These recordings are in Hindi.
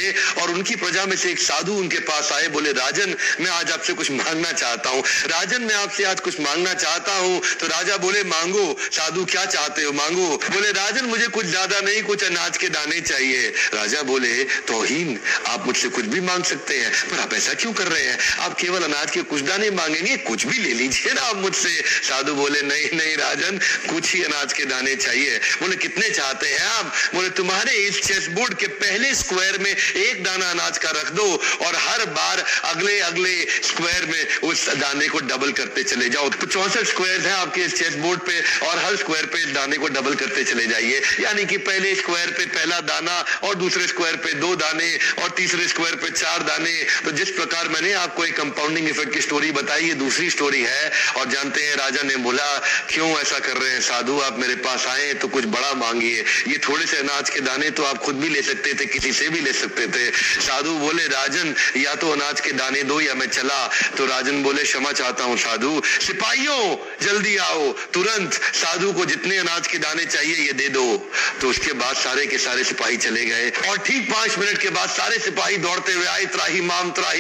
थे और उनकी प्रजा में से एक साधु उनके पास आए, बोले राजन मैं आज आपसे कुछ मांगना चाहता हूँ, राजन मैं आपसे आज कुछ मांगना चाहता हूँ। तो राजा बोले मांगो। साधु क्या चाहते हो, मांगो। बोले राजन मुझे कुछ ज्यादा नहीं, कुछ अनाज के दाने चाहिए। राजा बोले तौहीन, आप मुझसे कुछ भी मांग सकते हैं, पर आप ऐसा क्यों कर रहे हैं, आप केवल अनाज के कुछ दाने मांगेंगे, कुछ भी ले लीजिए ना आप मुझसे। साधु बोले नहीं नहीं राजन, कुछ ही अनाज के दाने चाहिए। बोले कितने चाहते हैं आप? बोले तुम्हारे इस चेस बोर्ड के पहले स्क्वायर में एक दाना अनाज का रख दो और हर बार अगले अगले स्क्वायर में उस दाने को डबल करते चले जाओ। तो 64 स्क्वायर हैं आपके इस चेस बोर्ड पे और हर स्क्वायर पे इस दाने को डबल करते चले जाइए, यानी कि पहले स्क्वायर पे पहला दाना और दूसरे स्क्वायर पे 2 दाने और तीसरे स्क्वायर पे 4 दाने। तो जिस प्रकार मैंने आपको एक कंपाउंडिंग इफेक्ट की स्टोरी बताई, ये दूसरी स्टोरी है। और जानते हैं राजा ने बोला क्यों ऐसा कर रहे हैं साधु, आप मेरे पास आए तो कुछ बड़ा मांगिए, ये थोड़े से अनाज के दाने तो आप खुद भी ले सकते थे, किसी से भी ले सकते थे। साधु बोले राजन या तो अनाज के दाने दो या मैं चला। तो राजन बोले क्षमा चाहता हूं साधु, सिपाहियों जल्दी आओ तुरंत, साधु को जितने अनाज के दाने चाहिए ये दे दो। तो उसके बाद सारे के सारे सिपाही चले गए और ठीक 5 मिनट के बाद सारे सिपाही दौड़ते हुए आए, त्राही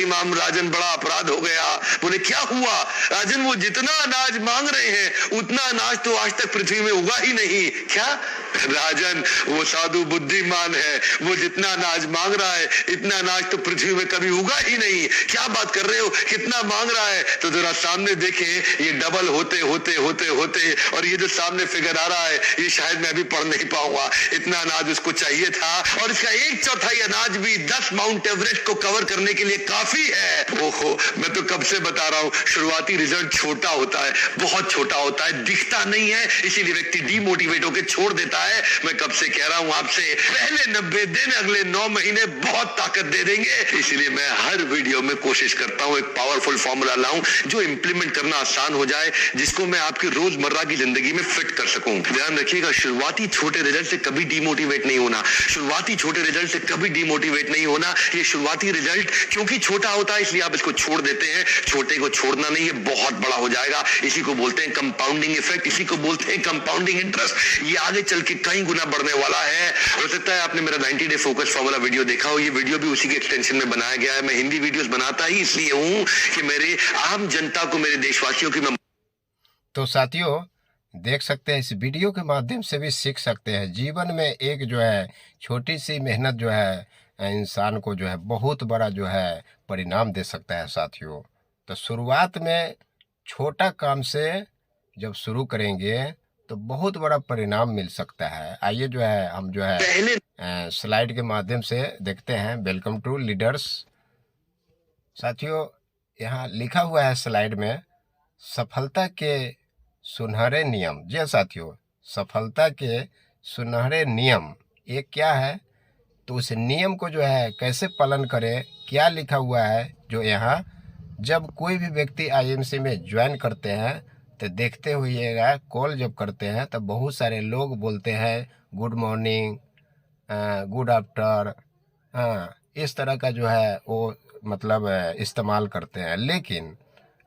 माम राजन बड़ा अपराध हो गया। बोले क्या हुआ? राजन वो जितना अनाज मांग रहे हैं उतना अनाज तो आज तक पृथ्वी में उगा ही नहीं। क्या? राजन वो साधु बुद्धिमान है, वो जितना अनाज मांग रहा है इतना अनाज तो पृथ्वी में कभी उगा ही नहीं। क्या बात कर रहे हो, कितना मांग रहा है? तो जरा सामने देखें, ये डबल होते होते होते होते और ये जो सामने फिगर आ रहा है ये शायद मैं भी पढ़ नहीं पाऊंगा, इतना अनाज उसको चाहिए था और इसका 1/4 अनाज भी 10 माउंट एवरेस्ट को कवर करने के लिए काफी है। ओहो, मैं तो कब से बता रहा हूं, शुरुआती रिजल्ट छोटा होता है, बहुत छोटा होता है, दिखता नहीं है, इसीलिए व्यक्ति डीमोटिवेट होकर छोड़ देता है। मैं कब से कह रहा हूं आपसे, पहले 90 दिन अगले 9 महीने बहुत ताकत दे देंगे। इसलिए मैं हर वीडियो में कोशिश करता हूं एक पावरफुल फॉर्मूला लाऊं जो इंप्लीमेंट करना आसान हो जाए, जिसको मैं आपकी रोजमर्रा की जिंदगी में फिट कर सकूं। ध्यान रखिएगा, शुरुआती छोटे रिजल्ट से कभी डीमोटिवेट नहीं होना, शुरुआती छोटे रिजल्ट से कभी डीमोटिवेट नहीं होना। ये शुरुआती रिजल्ट क्योंकि छोटा होता है इसलिए आप इसको छोड़ देते हैं, छोटे को छोड़ना नहीं, ये बहुत बड़ा हो जाएगा। इसी को बोलते हैं कंपाउंडिंग इफेक्ट, इसी को बोलते हैं कंपाउंडिंग इंटरेस्ट। ये आगे चल के कई गुना बढ़ने वाला है। हो सकता है आपने मेरा 90 डे फोकस फॉर्मूला वीडियो देखा हो, ये वीडियो भी उसी के एक्सटेंशन में बनाया गया है। मैं हिंदी वीडियोस बनाता ही इसलिए हूं कि मेरे आम जनता को, मेरे देशवासियों की मैं तो साथियों देख सकते हैं, इस वीडियो के माध्यम से भी सीख सकते हैं। जीवन में एक जो है छोटी सी मेहनत जो है इंसान को जो है बहुत बड़ा जो है परिणाम दे सकता है साथियों। तो शुरुआत में छोटा काम से जब शुरू करेंगे तो बहुत बड़ा परिणाम मिल सकता है। आइए जो है हम जो है स्लाइड के माध्यम से देखते हैं। Welcome to leaders. साथियों यहाँ लिखा हुआ है स्लाइड में, सफलता के सुनहरे नियम। जी हाँ साथियों, सफलता के सुनहरे नियम ये क्या है, तो उस नियम को जो है कैसे पालन करें, क्या लिखा हुआ है। जो यहाँ जब कोई भी व्यक्ति आईएमसी में ज्वाइन करते हैं तो देखते हुएगा, कॉल जब करते हैं तो बहुत सारे लोग बोलते हैं गुड मॉर्निंग, गुड आफ्टर, हाँ इस तरह का जो है वो मतलब इस्तेमाल करते हैं। लेकिन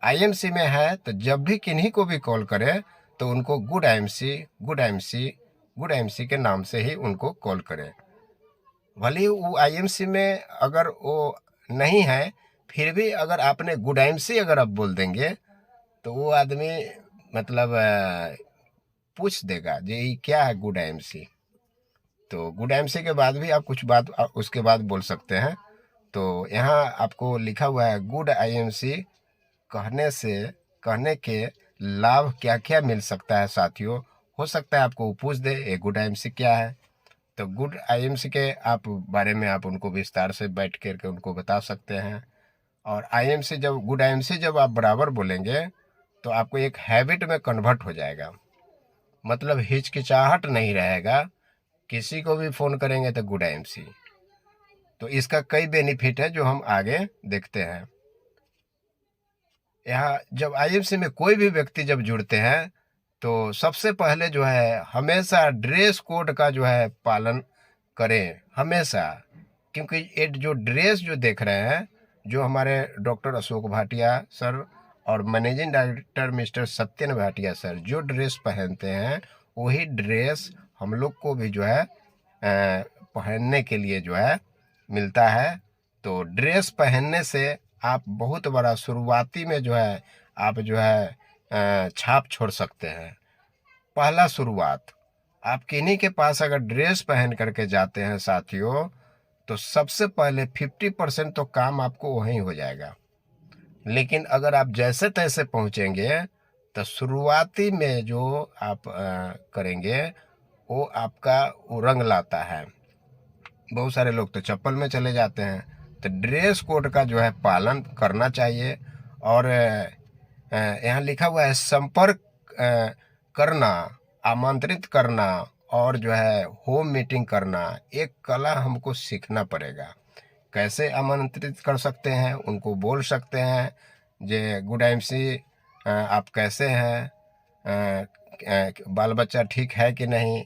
आईएमसी में है तो जब भी किन्हीं को भी कॉल करें तो उनको good IMC, good IMC, good IMC के नाम से ही उनको कॉल करें। भले ही वो आईएमसी में अगर वो नहीं है, फिर भी अगर आपने गुड आईएमसी अगर आप बोल देंगे तो वो आदमी मतलब पूछ देगा जी ये क्या है गुड आईएमसी। तो गुड आईएमसी के बाद भी आप कुछ बात उसके बाद बोल सकते हैं। तो यहाँ आपको लिखा हुआ है गुड आईएमसी कहने के लाभ क्या क्या मिल सकता है साथियों। हो सकता है आपको पूछ दे ये गुड आईएमसी क्या है, तो गुड आईएमसी के आप बारे में आप उनको विस्तार से बैठ करके उनको बता सकते हैं। और आईएमसी जब गुड आईएमसी जब आप बराबर बोलेंगे तो आपको एक हैबिट में कन्वर्ट हो जाएगा, मतलब हिचकिचाहट नहीं रहेगा, किसी को भी फ़ोन करेंगे तो गुड आईएमसी। तो इसका कई बेनिफिट है जो हम आगे देखते हैं। यहाँ जब आईएमसी में कोई भी व्यक्ति जब जुड़ते हैं तो सबसे पहले जो है हमेशा ड्रेस कोड का जो है पालन करें हमेशा, क्योंकि ये जो ड्रेस जो देख रहे हैं, जो हमारे डॉक्टर अशोक भाटिया सर और managing director mister Satyan Bhatia sir जो ड्रेस पहनते हैं वही ड्रेस हम लोग को भी जो है पहनने के लिए जो है मिलता है। तो ड्रेस पहनने से आप बहुत बड़ा शुरुआती में जो है आप जो है छाप छोड़ सकते हैं। पहला शुरुआत, आप किन्हीं के पास अगर ड्रेस पहन करके जाते हैं साथियों, तो सबसे पहले 50% तो काम आपको वहीं हो जाएगा। लेकिन अगर आप जैसे तैसे पहुंचेंगे तो शुरुआती में जो आप करेंगे वो आपका वो रंग लाता है। बहुत सारे लोग तो चप्पल में चले जाते हैं। तो ड्रेस कोड का जो है पालन करना चाहिए। और यहाँ लिखा हुआ है संपर्क करना, आमंत्रित करना और जो है होम मीटिंग करना, एक कला हमको सीखना पड़ेगा। कैसे आमंत्रित कर सकते हैं, उनको बोल सकते हैं जे गुड एमसी, आप कैसे हैं, बाल बच्चा ठीक है कि नहीं,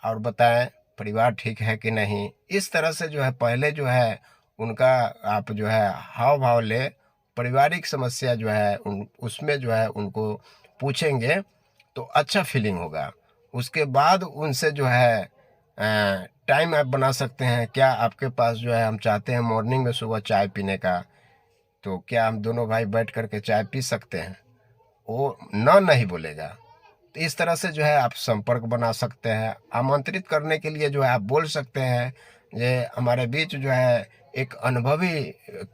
और बताएं परिवार ठीक है कि नहीं। इस तरह से जो है पहले जो है उनका आप जो है हाव भाव ले, पारिवारिक समस्या जो है उसमें जो है उनको पूछेंगे तो अच्छा फीलिंग होगा। उसके बाद उनसे जो है टाइम आप बना सकते हैं। क्या आपके पास जो है, हम चाहते हैं मॉर्निंग में सुबह चाय पीने का, तो क्या हम दोनों भाई बैठ करके चाय पी सकते हैं? वो ना नहीं बोलेगा। तो इस तरह से जो है आप संपर्क बना सकते हैं। आमंत्रित करने के लिए जो है आप बोल सकते हैं ये हमारे बीच जो है एक अनुभवी,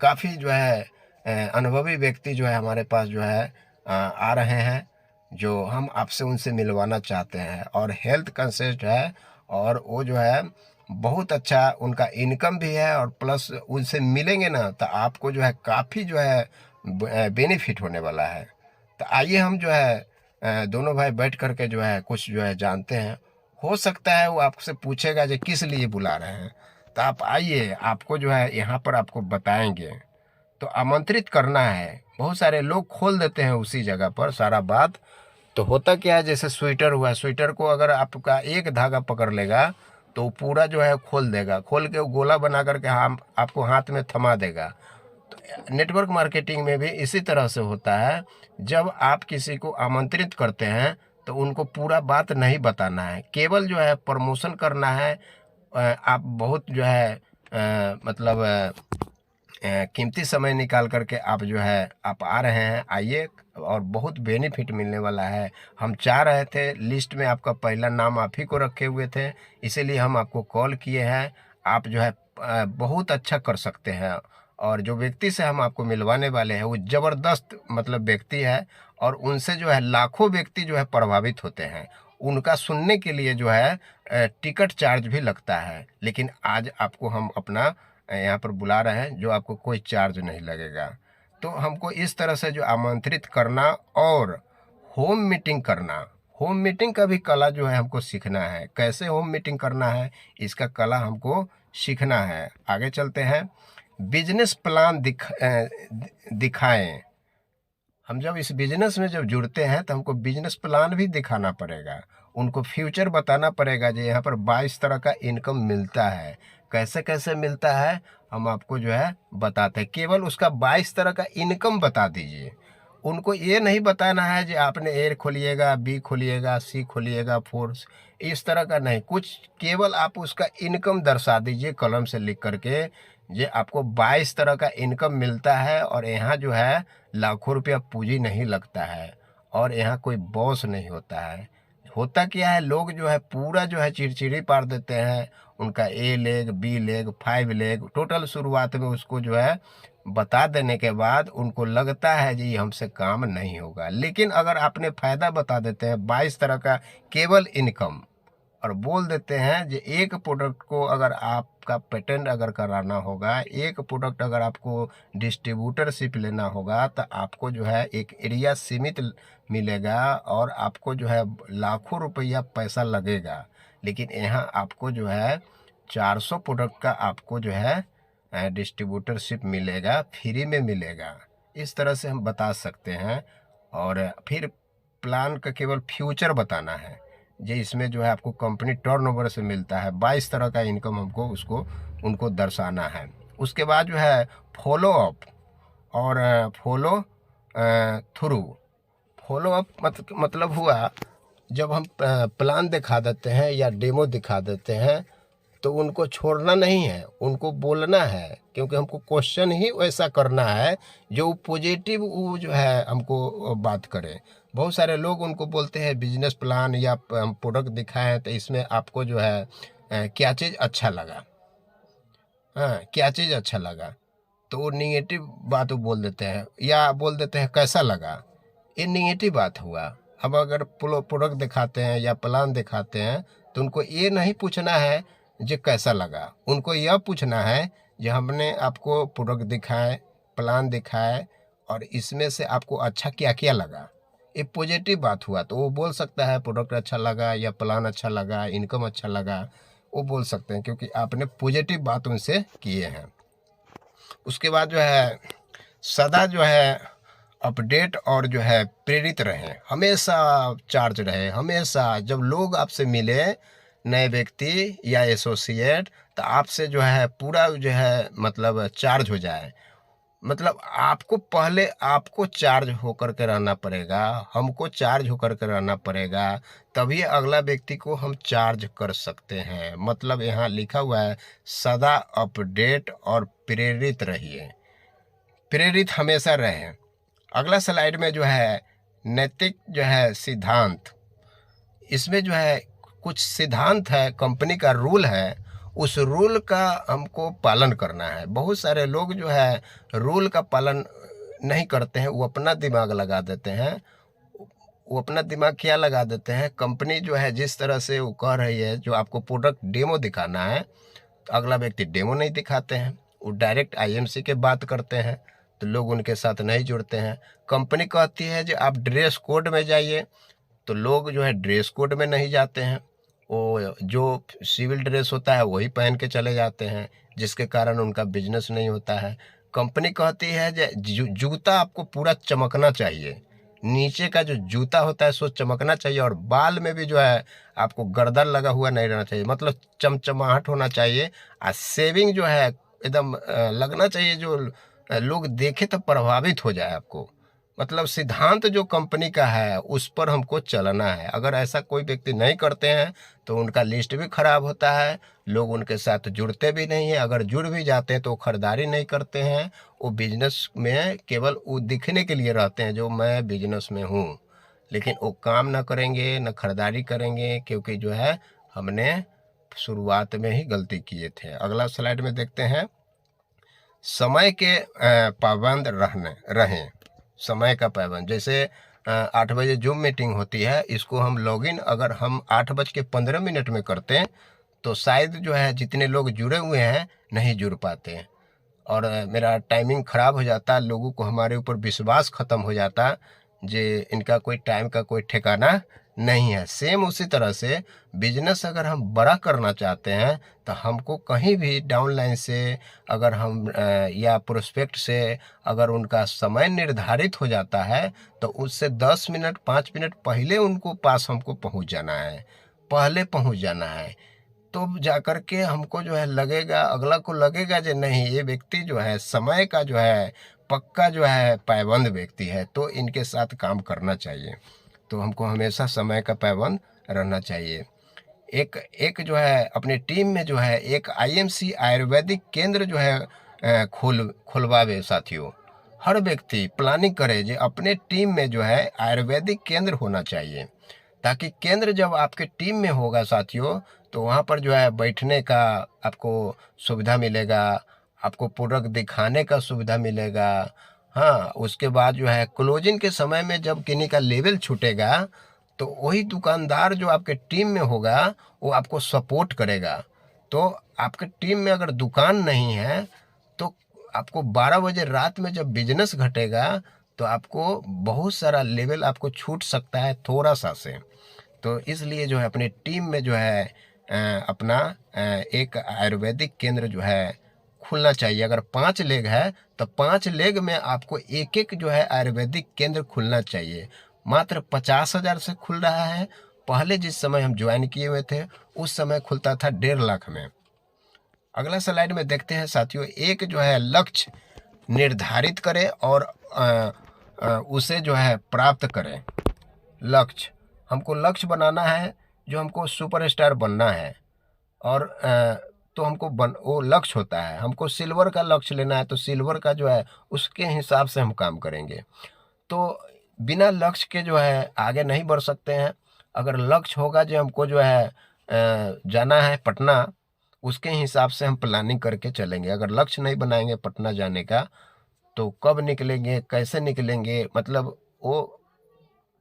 काफ़ी जो है अनुभवी व्यक्ति जो है हमारे पास जो है आ रहे हैं, जो हम आपसे उनसे मिलवाना चाहते हैं और हेल्थ कॉन्शियस है। और वो जो है बहुत अच्छा उनका इनकम भी है, और प्लस उनसे मिलेंगे ना तो आपको जो है काफ़ी जो है बेनिफिट होने वाला है। तो आइए हम जो है दोनों भाई बैठ करके जो है कुछ जो है जानते हैं। हो सकता है वो आपसे पूछेगा जो किस लिए बुला रहे हैं, तो आप आइए, आपको जो है यहाँ पर आपको बताएंगे। तो आमंत्रित करना है। बहुत सारे लोग खोल देते हैं उसी जगह पर सारा बात। तो होता क्या है, जैसे स्वेटर हुआ, स्वेटर को अगर आपका एक धागा पकड़ लेगा तो वो पूरा जो है खोल देगा, खोल के वो गोला बना करके हम आपको हाथ में थमा देगा। नेटवर्क मार्केटिंग में भी इसी तरह से होता है। जब आप किसी को आमंत्रित करते हैं तो उनको पूरा बात नहीं बताना है, केवल जो है प्रमोशन करना है। आप बहुत जो है मतलब कीमती समय निकाल करके आप जो है आप आ रहे हैं, आइए, और बहुत बेनिफिट मिलने वाला है। हम चाह रहे थे, लिस्ट में आपका पहला नाम आप ही को रखे हुए थे, इसीलिए हम आपको कॉल किए हैं। आप जो है बहुत अच्छा कर सकते हैं। और जो व्यक्ति से हम आपको मिलवाने वाले हैं वो ज़बरदस्त मतलब व्यक्ति है, और उनसे जो है लाखों व्यक्ति जो है प्रभावित होते हैं। उनका सुनने के लिए जो है टिकट चार्ज भी लगता है। लेकिन आज आपको हम अपना यहाँ पर बुला रहे हैं जो आपको कोई चार्ज नहीं लगेगा। तो हमको इस तरह से जो आमंत्रित करना और होम मीटिंग करना, होम मीटिंग का भी कला जो है हमको सीखना है। कैसे होम मीटिंग करना है, इसका कला हमको सीखना है। आगे चलते हैं। बिजनेस प्लान दिखाएं। हम जब इस बिजनेस में जब जुड़ते हैं तो हमको बिजनेस प्लान भी दिखाना पड़ेगा। उनको फ्यूचर बताना पड़ेगा जो यहाँ पर 22 तरह का इनकम मिलता है। कैसे कैसे मिलता है हम आपको जो है बताते हैं। केवल उसका 22 तरह का इनकम बता दीजिए। उनको ये नहीं बताना है कि आपने ए खोलिएगा, बी खोलिएगा, सी खोलिएगा, फोर्स, इस तरह का नहीं कुछ। केवल आप उसका इनकम दर्शा दीजिए कलम से लिख करके, ये आपको 22 तरह का इनकम मिलता है। और यहाँ जो है लाखों रुपया पूंजी नहीं लगता है, और यहाँ कोई बॉस नहीं होता है। होता क्या है, लोग जो है पूरा जो है चिड़चिड़ी पार देते हैं। उनका A leg, B leg, 5 leg total शुरुआत में उसको जो है बता देने के बाद उनको लगता है जी हमसे काम नहीं होगा। लेकिन अगर आपने फ़ायदा बता देते हैं 22 तरह का केवल इनकम, और बोल देते हैं कि एक प्रोडक्ट को अगर आपका पेटेंट अगर कराना होगा, एक प्रोडक्ट अगर आपको डिस्ट्रीब्यूटरशिप लेना होगा, तो आपको जो है एक एरिया सीमित मिलेगा और आपको जो है लाखों रुपया पैसा लगेगा। लेकिन यहाँ आपको जो है 400 प्रोडक्ट का आपको जो है डिस्ट्रीब्यूटरशिप मिलेगा, फ्री में मिलेगा। इस तरह से हम बता सकते हैं। और फिर प्लान का केवल फ्यूचर बताना है। ये इसमें जो है आपको कंपनी टर्नओवर से मिलता है 22 तरह का इनकम, हमको उसको उनको दर्शाना है। उसके बाद जो है फॉलो अप और फॉलो थ्रू। फॉलो अप मतलब हुआ जब हम प्लान दिखा देते हैं या डेमो दिखा देते हैं तो उनको छोड़ना नहीं है, उनको बोलना है, क्योंकि हमको क्वेश्चन ही वैसा करना है जो पॉजिटिव वो जो है हमको बात करे। बहुत सारे लोग उनको बोलते हैं बिजनेस प्लान या हम प्रोडक्ट दिखाएं तो इसमें आपको जो है क्या चीज़ अच्छा लगा, हाँ क्या चीज़ अच्छा लगा, तो वो निगेटिव बात वो बोल देते हैं या बोल देते हैं कैसा लगा, ये निगेटिव बात हुआ। अब अगर प्रोडक्ट दिखाते हैं या प्लान दिखाते हैं तो उनको ये नहीं पूछना है जो कैसा लगा, उनको यह पूछना है जो हमने आपको प्रोडक्ट दिखाए, प्लान दिखाए और इसमें से आपको अच्छा क्या क्या लगा। ये पॉजिटिव बात हुआ तो वो बोल सकता है प्रोडक्ट अच्छा लगा या प्लान अच्छा लगा, इनकम अच्छा लगा, वो बोल सकते हैं क्योंकि आपने पॉजिटिव बात उनसे किए हैं। उसके बाद जो है सदा जो है अपडेट और जो है प्रेरित रहें, हमेशा चार्ज रहे, हमेशा जब लोग आपसे मिले नए व्यक्ति या एसोसिएट तो आपसे जो है पूरा जो है मतलब चार्ज हो जाए। मतलब आपको पहले आपको चार्ज होकर के रहना पड़ेगा, हमको चार्ज होकर के रहना पड़ेगा, तभी अगला व्यक्ति को हम चार्ज कर सकते हैं। मतलब यहाँ लिखा हुआ है सदा अपडेट और प्रेरित रहिए, प्रेरित हमेशा रहें। अगला स्लाइड में जो है नैतिक जो है सिद्धांत, इसमें जो है कुछ सिद्धांत है, कंपनी का रूल है, उस रूल का हमको पालन करना है। बहुत सारे लोग जो है रूल का पालन नहीं करते हैं, वो अपना दिमाग लगा देते हैं। वो अपना दिमाग क्या लगा देते हैं, कंपनी जो है जिस तरह से वो कह रही है जो आपको प्रोडक्ट डेमो दिखाना है तो अगला व्यक्ति डेमो नहीं दिखाते हैं, वो डायरेक्ट आईएमसी के बात करते हैं तो लोग उनके साथ नहीं जुड़ते हैं। कंपनी कहती है जो आप ड्रेस कोड में जाइए तो लोग जो है ड्रेस कोड में नहीं जाते हैं, वो जो सिविल ड्रेस होता है वही पहन के चले जाते हैं, जिसके कारण उनका बिजनेस नहीं होता है। कंपनी कहती है जो जूता आपको पूरा चमकना चाहिए, नीचे का जो जूता होता है सो चमकना चाहिए और बाल में भी जो है आपको गर्दन लगा हुआ नहीं रहना चाहिए, मतलब चमचमाहट होना चाहिए। और सेविंग जो है एकदम लगना चाहिए जो लोग देखे तो प्रभावित हो जाए आपको। मतलब सिद्धांत जो कंपनी का है उस पर हमको चलना है। अगर ऐसा कोई व्यक्ति नहीं करते हैं तो उनका लिस्ट भी खराब होता है, लोग उनके साथ जुड़ते भी नहीं हैं। अगर जुड़ भी जाते हैं तो खरीदारी नहीं करते हैं, वो बिजनेस में केवल वो दिखने के लिए रहते हैं जो मैं बिजनेस में हूँ, लेकिन वो काम ना करेंगे ना खरीदारी करेंगे, क्योंकि जो है हमने शुरुआत में ही गलती किए थे। अगला स्लाइड में देखते हैं समय के पाबंद रहें, समय का पाबंद। जैसे 8 बजे जूम मीटिंग होती है, इसको हम लॉगिन अगर हम 8:15 में करते हैं तो शायद जो है जितने लोग जुड़े हुए हैं नहीं जुड़ पाते हैं और मेरा टाइमिंग ख़राब हो जाता, लोगों को हमारे ऊपर विश्वास ख़त्म हो जाता जे इनका कोई टाइम का कोई ठिकाना नहीं है। सेम उसी तरह से बिजनेस अगर हम बड़ा करना चाहते हैं तो हमको कहीं भी डाउनलाइन से अगर हम या प्रोस्पेक्ट से अगर उनका समय निर्धारित हो जाता है तो उससे 10 मिनट 5 मिनट पहले उनको पास हमको पहुंच जाना है, पहले पहुंच जाना है। तो जा कर के हमको जो है लगेगा, अगला को लगेगा जो नहीं ये व्यक्ति जो है समय का जो है पक्का जो है पाबंद व्यक्ति है, तो इनके साथ काम करना चाहिए। तो हमको हमेशा समय का पाबंद रहना चाहिए। एक एक जो है अपनी टीम में जो है एक आईएमसी आयुर्वेदिक केंद्र जो है खुलवावे साथियों। हर व्यक्ति प्लानिंग करे जो अपने टीम में जो है आयुर्वेदिक केंद्र होना चाहिए, ताकि केंद्र जब आपके टीम में होगा साथियों तो वहाँ पर जो है बैठने का आपको सुविधा मिलेगा, आपको प्रोडक्ट दिखाने का सुविधा मिलेगा। हाँ, उसके बाद जो है क्लोजिंग के समय में जब किन्हीं का लेवल छूटेगा तो वही दुकानदार जो आपके टीम में होगा वो आपको सपोर्ट करेगा। तो आपके टीम में अगर दुकान नहीं है तो आपको 12 बजे रात में जब बिजनेस घटेगा तो आपको बहुत सारा लेवल आपको छूट सकता है थोड़ा सा से। तो इसलिए जो है अपनी टीम में जो है अपना एक आयुर्वेदिक केंद्र जो है खुलना चाहिए। अगर 5 लेग है तो 5 लेग में आपको एक एक जो है आयुर्वेदिक केंद्र खुलना चाहिए। मात्र 50,000 से खुल रहा है, पहले जिस समय हम ज्वाइन किए हुए थे उस समय खुलता था 1.5 लाख में। अगला स्लाइड में देखते हैं साथियों, एक जो है लक्ष्य निर्धारित करें और उसे जो है प्राप्त करें। लक्ष्य, हमको लक्ष्य बनाना है जो हमको सुपरस्टार बनना है और तो हमको वो लक्ष्य होता है, हमको सिल्वर का लक्ष्य लेना है तो सिल्वर का जो है उसके हिसाब से हम काम करेंगे। तो बिना लक्ष्य के जो है आगे नहीं बढ़ सकते हैं। अगर लक्ष्य होगा जो हमको जो है जाना है पटना, उसके हिसाब से हम प्लानिंग करके चलेंगे। अगर लक्ष्य नहीं बनाएंगे पटना जाने का, तो कब निकलेंगे, कैसे निकलेंगे, मतलब वो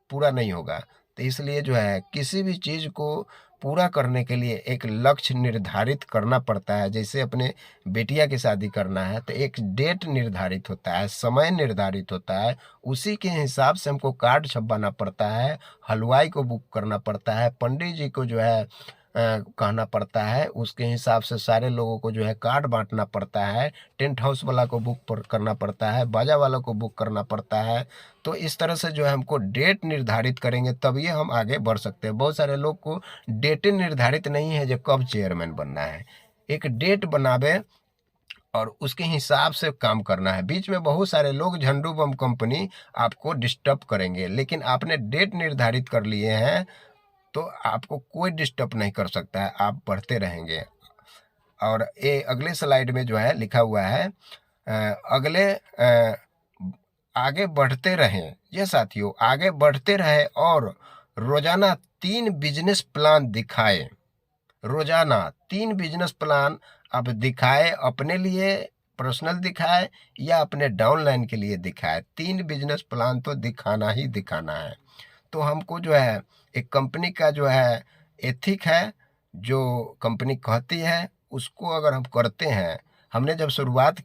पूरा नहीं होगा। तो इसलिए जो है किसी भी चीज़ को पूरा करने के लिए एक लक्ष्य निर्धारित करना पड़ता है। जैसे अपने बेटिया की शादी करना है तो एक डेट निर्धारित होता है, समय निर्धारित होता है, उसी के हिसाब से हमको कार्ड छपवाना पड़ता है, हलवाई को बुक करना पड़ता है, पंडित जी को जो है कहना पड़ता है, उसके हिसाब से सारे लोगों को जो है कार्ड बांटना पड़ता है, टेंट हाउस वाला को करना पड़ता है, बाजा वाला को बुक करना पड़ता है। तो इस तरह से जो है हमको डेट निर्धारित करेंगे तभी हम आगे बढ़ सकते हैं। बहुत सारे लोग को डेटें निर्धारित नहीं है जो कब चेयरमैन बनना है। एक डेट बनावे और उसके हिसाब से काम करना है। बीच में बहुत सारे लोग झंडू बम कंपनी आपको डिस्टर्ब करेंगे, लेकिन आपने डेट निर्धारित कर लिए हैं तो आपको कोई डिस्टर्ब नहीं कर सकता है, आप बढ़ते रहेंगे। और ये अगले स्लाइड में जो है लिखा हुआ है आगे बढ़ते रहें। ये साथियों, आगे बढ़ते रहे और रोजाना 3 बिजनेस प्लान दिखाए। रोजाना 3 बिजनेस प्लान आप दिखाए, अपने लिए पर्सनल दिखाए या अपने डाउनलाइन के लिए दिखाए। 3 बिजनेस प्लान तो दिखाना ही दिखाना है। तो हमको जो है एक कंपनी का जो है एथिक है, जो कंपनी कहती है उसको अगर हम करते हैं। हमने जब शुरुआत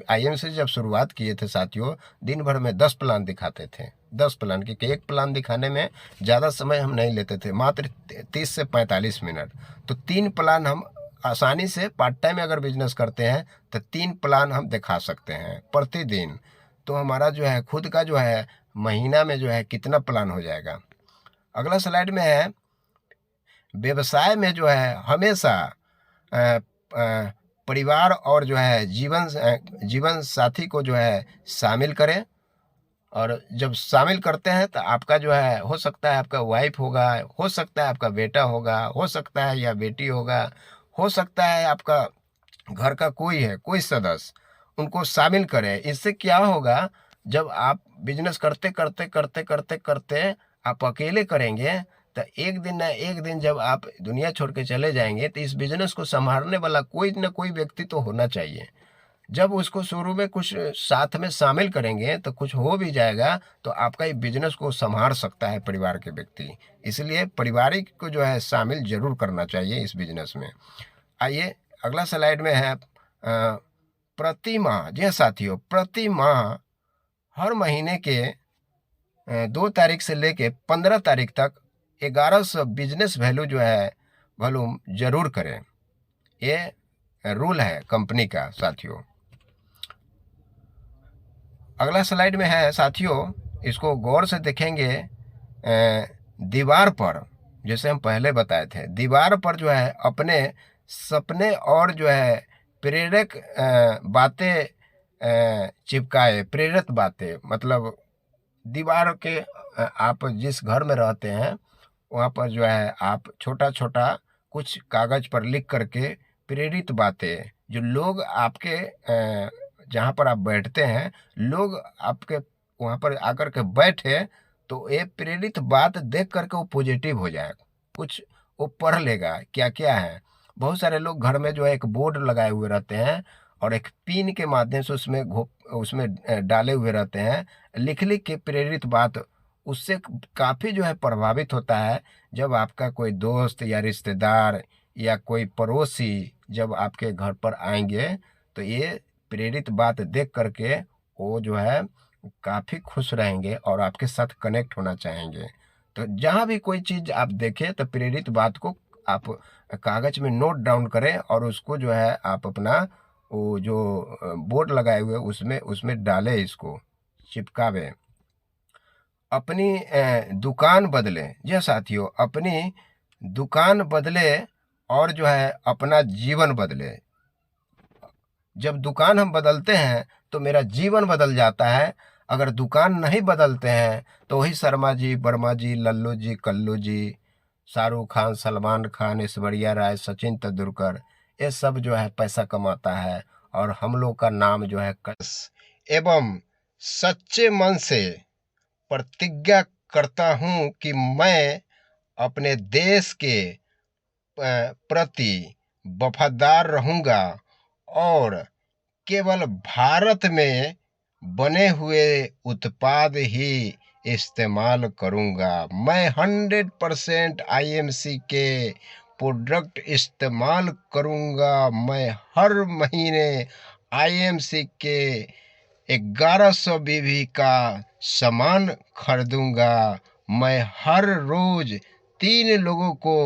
आईएम से जब शुरुआत किए थे साथियों, दिन भर में 10 प्लान दिखाते थे। 10 प्लान, क्योंकि एक प्लान दिखाने में ज़्यादा समय हम नहीं लेते थे, मात्र 30 से 45 मिनट। तो 3 प्लान हम आसानी से पार्ट टाइम अगर बिजनेस करते हैं तो 3 प्लान हम दिखा सकते हैं प्रतिदिन। तो हमारा जो है खुद का जो है महीना में जो है कितना प्लान हो जाएगा। अगला स्लाइड में है व्यवसाय में जो है हमेशा परिवार और जो है जीवन साथी को जो है शामिल करें। और जब शामिल करते हैं तो आपका जो है हो सकता है आपका वाइफ होगा, हो सकता है आपका बेटा होगा, हो सकता है या बेटी होगा, हो सकता है आपका घर का कोई है, कोई सदस्य, उनको शामिल करें। इससे क्या होगा, जब आप बिजनेस करते करते करते करते करते आप अकेले करेंगे तो एक दिन ना एक दिन जब आप दुनिया छोड़ के चले जाएंगे तो इस बिजनेस को संभालने वाला कोई ना कोई व्यक्ति तो होना चाहिए। जब उसको शुरू में कुछ साथ में शामिल करेंगे तो कुछ हो भी जाएगा तो आपका ये बिजनेस को संभाल सकता है परिवार के व्यक्ति। इसलिए पारिवारिक को जो है शामिल जरूर करना चाहिए इस बिजनेस में। आइए अगला स्लाइड में है प्रति माह। जी साथियों, प्रति माह हर महीने के 2 तारीख से लेके 15 तारीख तक 1100 बिजनेस वैल्यू जो है वॉल्यूम जरूर करें। ये रूल है कंपनी का साथियों। अगला स्लाइड में है साथियों, इसको गौर से देखेंगे। दीवार पर, जैसे हम पहले बताए थे, दीवार पर जो है अपने सपने और जो है प्रेरक बातें चिपकाए। प्रेरित बातें मतलब दीवार के आप जिस घर में रहते हैं वहाँ पर जो है आप छोटा छोटा कुछ कागज पर लिख करके प्रेरित बातें, जो लोग आपके जहाँ पर आप बैठते हैं, लोग आपके वहाँ पर आकर के बैठे तो ये प्रेरित बात देख करके वो पॉजिटिव हो जाए, कुछ वो पढ़ लेगा क्या क्या है। बहुत सारे लोग घर में जो है एक बोर्ड लगाए हुए रहते हैं और एक पिन के माध्यम से उसमें डाले हुए रहते हैं, लिख लिख के प्रेरित बात। उससे काफ़ी जो है प्रभावित होता है। जब आपका कोई दोस्त या रिश्तेदार या कोई पड़ोसी जब आपके घर पर आएंगे तो ये प्रेरित बात देख करके वो जो है काफ़ी खुश रहेंगे और आपके साथ कनेक्ट होना चाहेंगे। तो जहाँ भी कोई चीज़ आप देखें तो प्रेरित बात को आप कागज में नोट डाउन करें और उसको जो है आप अपना वो जो बोर्ड लगाए हुए उसमें डालें, इसको चिपकावें। अपनी दुकान बदलें। जी साथियों, अपनी दुकान बदले और जो है अपना जीवन बदले। जब दुकान हम बदलते हैं तो मेरा जीवन बदल जाता है। अगर दुकान नहीं बदलते हैं तो वही शर्मा जी, वर्मा जी, लल्लू जी, कल्लू जी, शाहरुख खान, सलमान खान, ऐश्वर्या राय, सचिन तेंदुलकर, ये सब जो है पैसा कमाता है और हम लोग का नाम जो है एवं सच्चे मन से प्रतिज्ञा करता हूँ कि मैं अपने देश के प्रति वफादार रहूँगा और केवल भारत में बने हुए उत्पाद ही इस्तेमाल करूँगा। मैं 100% IMC के प्रोडक्ट इस्तेमाल करूँगा। मैं हर महीने IMC के 1100 BV का सामान खरीदूँगा। मैं हर रोज 3 लोगों को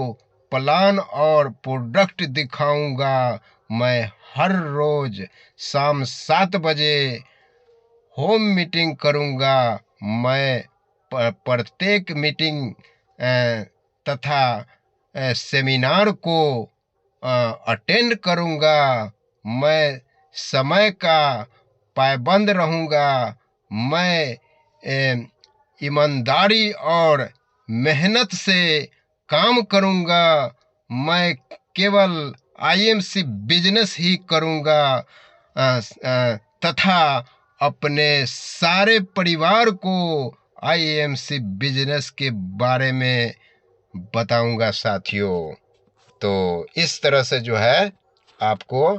प्लान और प्रोडक्ट दिखाऊँगा। मैं हर रोज शाम 7 बजे होम मीटिंग करूँगा। मैं प्रत्येक मीटिंग तथा सेमिनार को अटेंड करूँगा। मैं समय का पाबंद रहूँगा। मैं ईमानदारी और मेहनत से काम करूँगा। मैं केवल IMC बिजनेस ही करूँगा तथा अपने सारे परिवार को IMC बिजनेस के बारे में बताऊँगा साथियों। तो इस तरह से जो है आपको